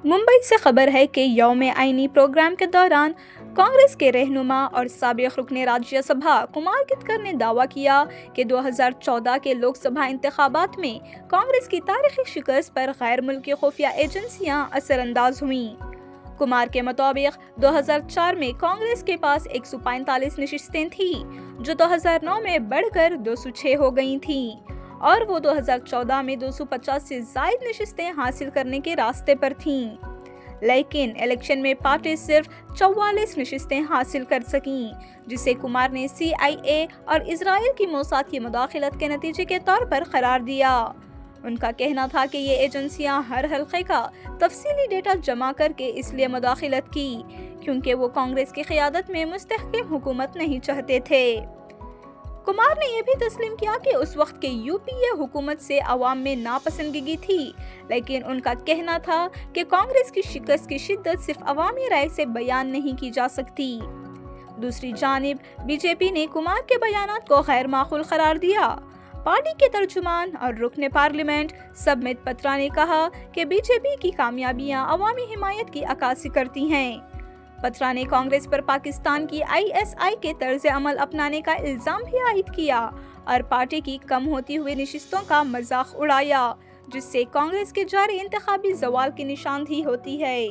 ممبئی سے خبر ہے کہ یوم آئینی پروگرام کے دوران کانگریس کے رہنما اور سابق رکن راجیہ سبھا کمار گتکر نے دعویٰ کیا کہ 2014 کے لوک سبھا انتخابات میں کانگریس کی تاریخی شکست پر غیر ملکی خفیہ ایجنسیاں اثر انداز ہوئیں۔ کمار کے مطابق 2004 میں کانگریس کے پاس 145 نشستیں تھیں جو 2009 میں بڑھ کر 206 ہو گئی تھیں، اور وہ 2014 میں 250 سے زائد نشستیں حاصل کرنے کے راستے پر تھیں، لیکن الیکشن میں پارٹی صرف 44 نشستیں حاصل کر سکیں، جسے کمار نے CIA اور اسرائیل کی موساد کی مداخلت کے نتیجے کے طور پر قرار دیا۔ ان کا کہنا تھا کہ یہ ایجنسیاں ہر حلقے کا تفصیلی ڈیٹا جمع کر کے اس لیے مداخلت کی کیونکہ وہ کانگریس کی قیادت میں مستحکم حکومت نہیں چاہتے تھے۔ کمار نے یہ بھی تسلیم کیا کہ اس وقت کے UPA حکومت سے عوام میں ناپسندگی تھی، لیکن ان کا کہنا تھا کہ کانگریس کی شکست کی شدت صرف عوامی رائے سے بیان نہیں کی جا سکتی۔ دوسری جانب BJP نے کمار کے بیانات کو غیر معقول قرار دیا۔ پارٹی کے ترجمان اور رکن پارلیمنٹ سبمت پترا نے کہا کہ BJP کی کامیابیاں عوامی حمایت کی عکاسی کرتی ہیں۔ پترا نے کانگریس پر پاکستان کی ISI کے طرز عمل اپنانے کا الزام بھی عائد کیا اور پارٹی کی کم ہوتی ہوئی نشستوں کا مذاق اڑایا، جس سے کانگریس کے جاری انتخابی زوال کی نشاندہی ہوتی ہے۔